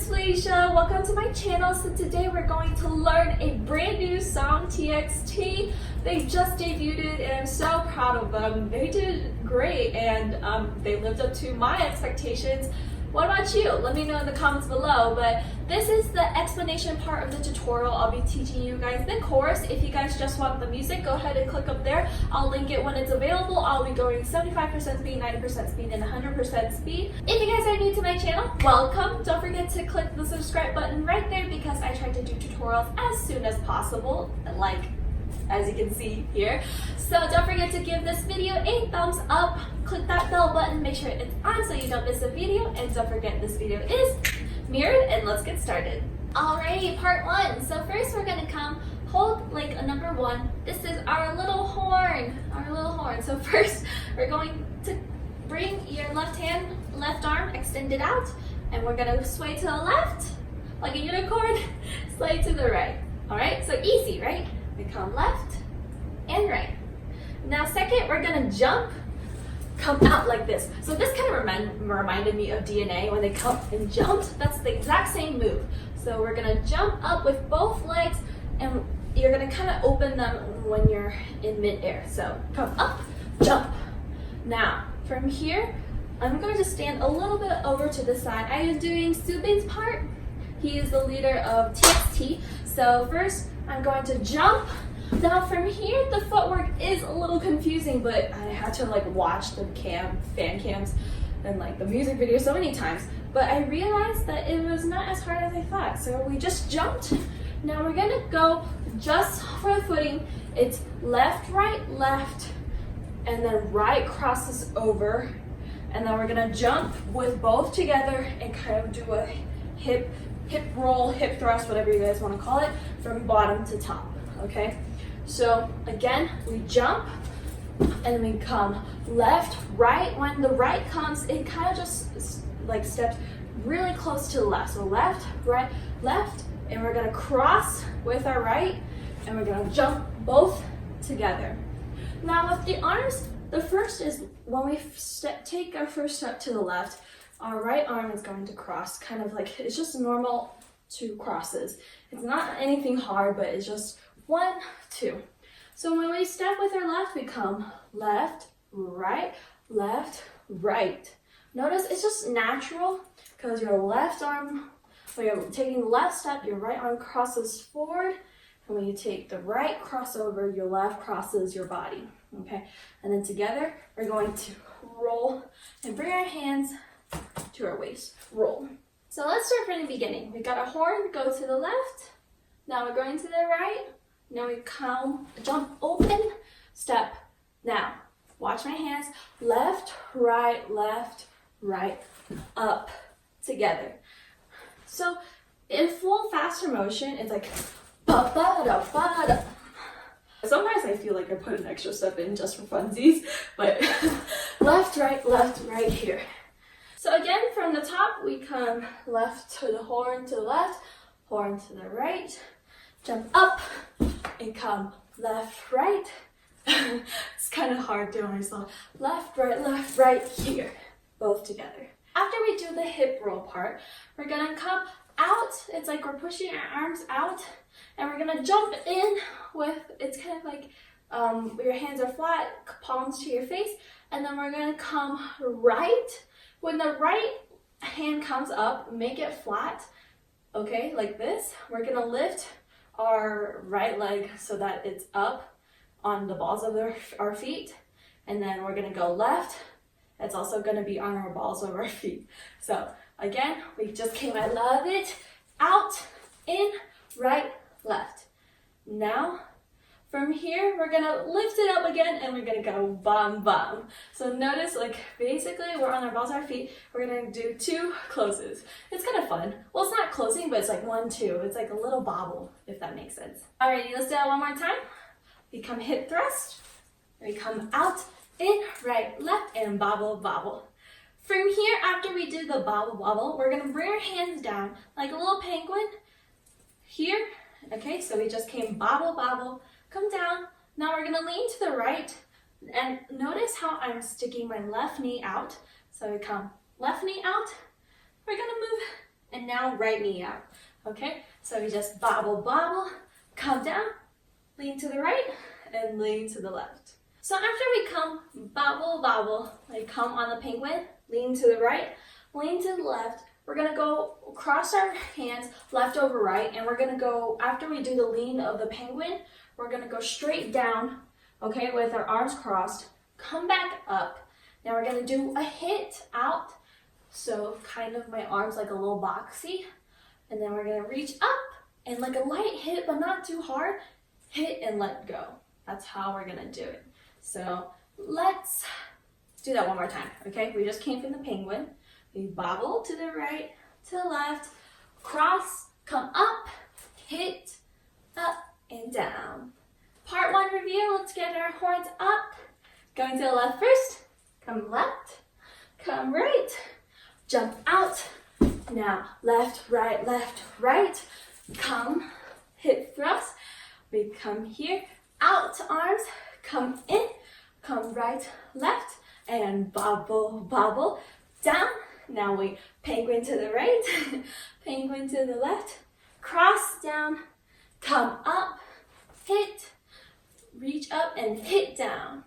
Felicia. Welcome to my channel. So today we're going to learn a brand new song, TXT. They just debuted it and I'm so proud of them. They did great and they lived up to my expectations. What about you? Let me know in the comments below. But this is the explanation part of the tutorial. I'll be teaching you guys the chorus. If you guys just want the music, go ahead and click up there. I'll link it when it's available. I'll be going 75% speed, 90% speed, and 100% speed. If you guys are new to my channel, welcome. Don't forget to click the subscribe button right there because I try to do tutorials as soon as possible, like as you can see here. So don't forget to give this video a thumbs up. Click that bell button, make sure it's on so you don't miss a video. And don't forget this video is mirrored, and let's get started. Alrighty, part one. So first we're gonna hold like a number one. This is our little horn, So first we're going to bring your left arm extended out, and we're gonna sway to the left, like a unicorn, sway to the right. Alright, so easy, right? We come left and right. Now second, we're gonna jump, come out like this. So this kind of reminded me of DNA when they come and jumped. That's the exact same move. So we're gonna jump up with both legs and you're gonna kind of open them when you're in midair. So come up, jump. Now from here, I'm going to stand a little bit over to the side. I am doing Subin's part. He is the leader of TXT. So first, I'm going to jump. Now from here, the footwork is a little confusing, but I had to like watch the fan cams and like the music video so many times. But I realized that it was not as hard as I thought. So we just jumped. Now we're gonna go just for the footing. It's left, left, and then right crosses over. And then we're gonna jump with both together and kind of do a hip roll, hip thrust, whatever you guys want to call it, from bottom to top, okay? So again, we jump and we come left, right. When the right comes, it kind of just like steps really close to the left. So left, right, left, and we're gonna cross with our right, and we're gonna jump both together. Now with the arms, the first is when we take our first step to the left, our right arm is going to cross, kind of like, it's just normal 2 crosses. It's not anything hard, but it's just 1, 2. So when we step with our left, we come left, right. Notice it's just natural because your left arm, when you're taking the left step, your right arm crosses forward. And when you take the right crossover, your left crosses your body, okay? And then together, we're going to roll and bring our hands to our waist, roll. So let's start from the beginning. We got a horn, go to the left. Now we're going to the right. Now we come, jump, open, step. Now, watch my hands, left, right, up, together. So in full faster motion, it's like ba-ba-da-ba-da. Sometimes I feel like I put an extra step in just for funsies, but left, right here. So again, from the top, we come left to the horn to the left, horn to the right, jump up, and come left, right. It's kind of hard doing myself. Left, right here, both together. After we do the hip roll part, we're gonna come out. It's like we're pushing our arms out, and we're gonna jump in with, it's kind of like your hands are flat, palms to your face, and then we're gonna come right. When the right hand comes up, make it flat, okay, like this. We're gonna lift our right leg so that it's up on the balls of our feet, and then we're gonna go left. It's also gonna be on our balls of our feet. So again, we just came, I love it, out, in, right, left. Now, from here, we're gonna lift it up again and we're gonna go bum bum. So notice, like, basically we're on our balls of our feet. We're gonna do 2 closes. It's kind of fun. Well, it's not closing, but it's like 1, 2. It's like a little bobble, if that makes sense. Alrighty, let's do that one more time. We come hip thrust. We come out, in, right, left, and bobble, bobble. From here, after we do the bobble, bobble, we're gonna bring our hands down like a little penguin here. Okay, so we just came bobble, bobble, come down. Now we're gonna lean to the right, and notice how I'm sticking my left knee out. So we come left knee out. We're gonna move and and now right knee out. Okay, so we just bobble, bobble, come down, lean to the right, and lean to the left. So after we come bobble, bobble, like come on the penguin, lean to the right, lean to the left, we're gonna go cross our hands left over right, and we're gonna go, after we do the lean of the penguin, we're gonna go straight down, okay, with our arms crossed, come back up. Now we're gonna do a hit out, so kind of my arms like a little boxy, and then we're gonna reach up and like a light hit, but not too hard, hit and let go. That's how we're gonna do it. So let's do that one more time, okay? We just came from the penguin. We bobble to the right, to the left, cross, come up, hit, up, and down. Part 1 review, let's get our horns up. Going to the left first, come left, come right, jump out. Now left, right, come, hip thrust. We come here, out arms, come in, come right, left, and bobble, bobble, down. Now we penguin to the right, penguin to the left, cross down, come up, hit, reach up and hit down.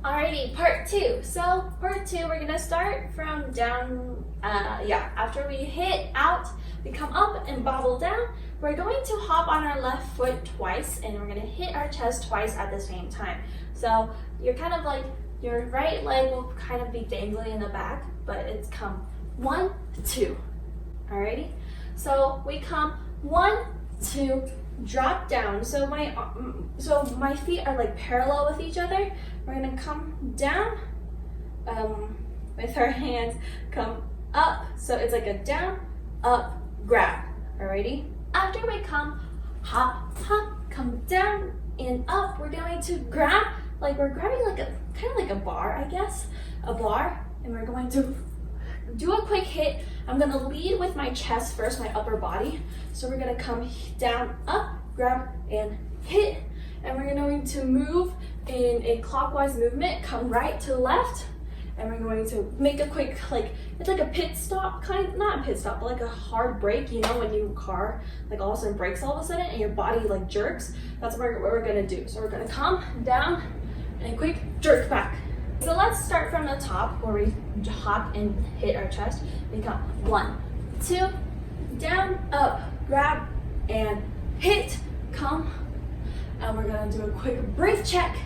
Alrighty, part 2. So part 2, we're gonna start from down, after we hit out, we come up and bobble down. We're going to hop on our left foot twice, and we're gonna hit our chest twice at the same time. So you're kind of like, your right leg will kind of be dangling in the back, but it's come 1, 2. Alrighty? So we come 1, 2, drop down. So my feet are like parallel with each other. We're gonna come down with our hands, come up. So it's like a down, up, grab. Alrighty? After we come hop, hop, come down and up, we're going to grab, like we're grabbing like a, kind of like a bar, I guess, a bar, and we're going to do a quick hit. I'm gonna lead with my chest first, my upper body. So we're gonna come down, up, grab, and hit, and we're going to move in a clockwise movement, come right to left, and we're going to make a quick, like, it's like a pit stop, not a pit stop, but like a hard break, you know, when your car, like all of a sudden brakes all of a sudden, and your body like jerks. That's what we're gonna do. So we're gonna come down, and quick jerk back. So let's start from the top where we hop and hit our chest. We come 1, 2, down, up, grab, and hit, come, and we're gonna do a quick breath check.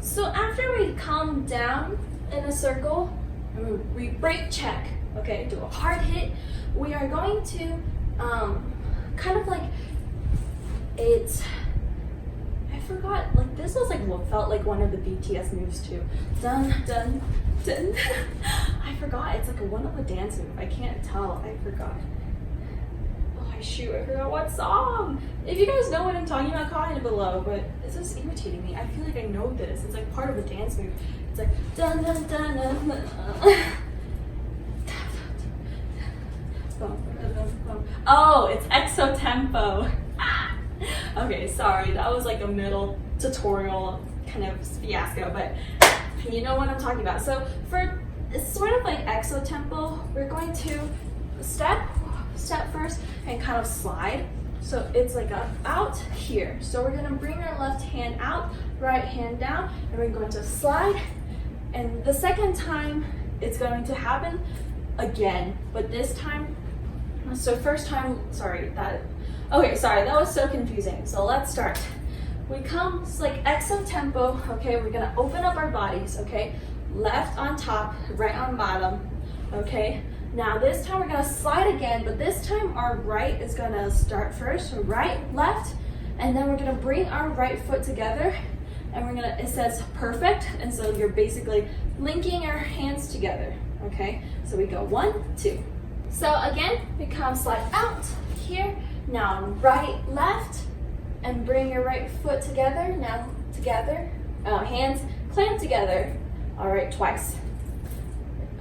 So after we come down in a circle, and we break check, okay, do a hard hit, we are going to kind of like, it's, I forgot, like this was like what felt like one of the BTS moves too. Dun, dun, dun. I forgot, it's like one of a dance move. I can't tell, I forgot. Oh shoot, I forgot what song. If you guys know what I'm talking about, comment below, but it's just irritating me. I feel like I know this. It's like part of a dance move. It's like dun dun dun dun dun. Oh, it's EXO tempo. Okay, sorry, that was like a middle tutorial kind of fiasco, but you know what I'm talking about. So for sort of like EXO tempo, we're going to step first and kind of slide. So it's like a out here. So we're gonna bring our left hand out, right hand down, and we're going to slide. And the second time it's going to happen again, but this time, so first time, that was so confusing. So let's start. We come, it's like EXO tempo, okay? We're gonna open up our bodies, okay? Left on top, right on bottom, okay? Now this time we're gonna slide again, but this time our right is gonna start first. So right, left, and then we're gonna bring our right foot together, and we're gonna, it says perfect, and so you're basically linking our hands together, okay? So we go 1, 2. So again, we come slide out here. Now right, left, and bring your right foot together. Now together, hands clamp together. All right, twice.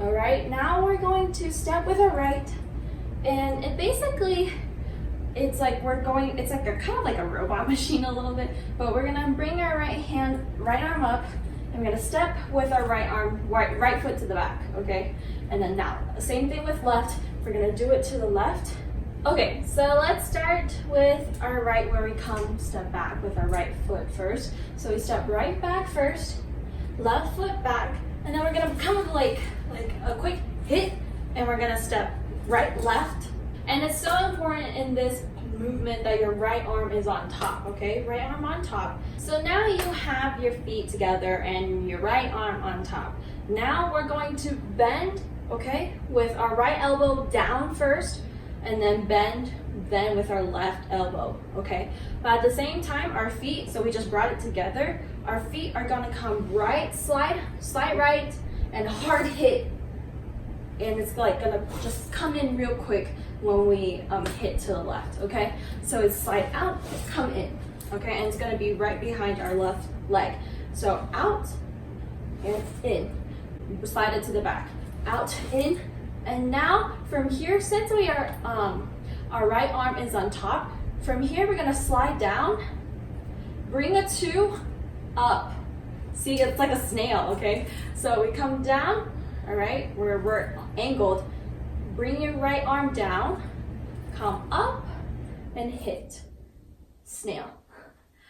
All right, now we're going to step with our right, and it basically, it's like we're going, it's like a kind of like a robot machine a little bit, but we're gonna bring our right arm up, and we're gonna step with our right arm, right foot to the back, okay? And then now, same thing with left, We're gonna do it to the left. Okay, so let's start with our right where we come step back with our right foot first. So we step right back first, left foot back, and then we're gonna come like a quick hit, and we're gonna step right, left. And it's so important in this movement that your right arm is on top, okay? Right arm on top. So now you have your feet together and your right arm on top. Now we're going to bend, okay? With our right elbow down first, and then bend then with our left elbow, okay? But at the same time, our feet, so we just brought it together, our feet are gonna come right, slide right, and hard hit. And it's like gonna just come in real quick when we hit to the left, okay? So it's slide out, come in, okay? And it's gonna be right behind our left leg. So out and in, slide it to the back, out, in, and now from here, since we are, our right arm is on top, from here we're gonna slide down, bring a 2 up. See, it's like a snail, okay? So we come down, all right, we're angled. Bring your right arm down, come up, and hit. Snail.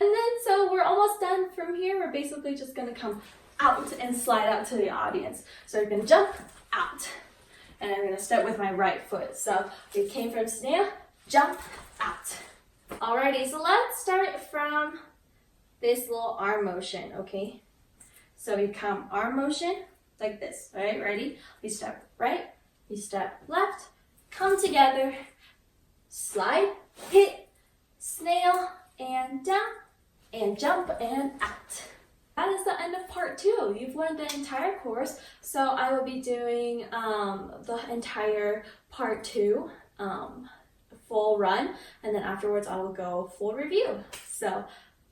And then, so we're almost done from here. We're basically just gonna come out and slide out to the audience. So we're gonna jump out. And I'm gonna start with my right foot. So we came from snail, jump out. Alrighty, so let's start from this little arm motion, okay? So we come arm motion like this, all right? Ready? We step right, we step left, come together, slide, hit, snail, and down, and jump, and out. That is the end of part 2. You've learned the entire course, so I will be doing the entire part 2 full run, and then afterwards I will go full review. So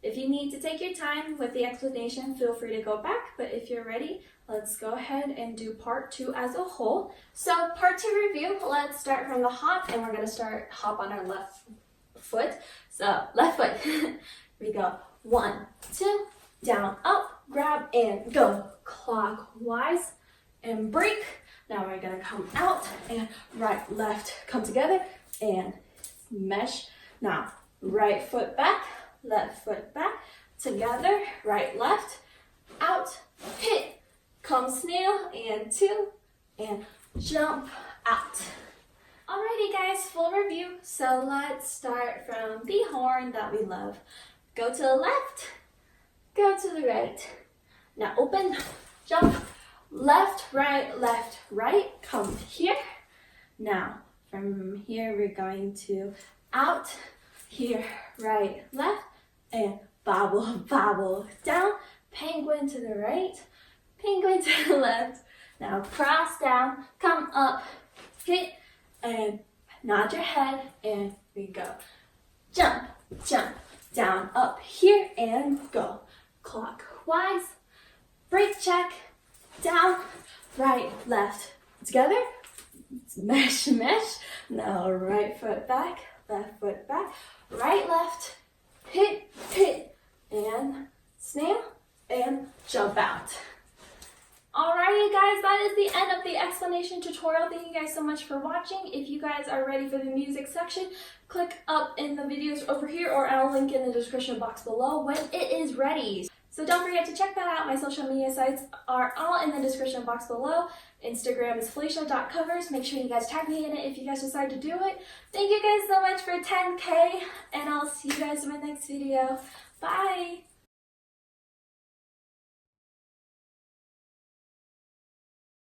if you need to take your time with the explanation, feel free to go back, but if you're ready, let's go ahead and do part 2 as a whole. So part 2 review, let's start from the hop, and we're gonna start hop on our left foot. So left foot, we go 1, 2, down, up, grab, and go. Clockwise, and break. Now we're gonna come out, and right, left, come together, and mesh. Now, right foot back, left foot back, together, right, left, out, hit, come snail, and 2, and jump out. Alrighty guys, full review. So let's start from the horn that we love. Go to the left, go to the right. Now open, jump, left, right, come here. Now from here we're going to out, here, right, left, and bobble, bobble, down, penguin to the right, penguin to the left. Now cross down, come up, hit, and nod your head, and we go. Jump, jump, down, up, here, and go. Clockwise, break check, down, right, left, together, mesh, mesh. Now right foot back, left foot back, right, left, hit, hit, and snail, and jump out. Alrighty guys, that is the end of the explanation tutorial. Thank you guys so much for watching. If you guys are ready for the music section, click up in the videos over here, or I'll link in the description box below when it is ready. So don't forget to check that out. My social media sites are all in the description box below. Instagram is felicia.covers. Make sure you guys tag me in it if you guys decide to do it. Thank you guys so much for 10K, and I'll see you guys in my next video. Bye!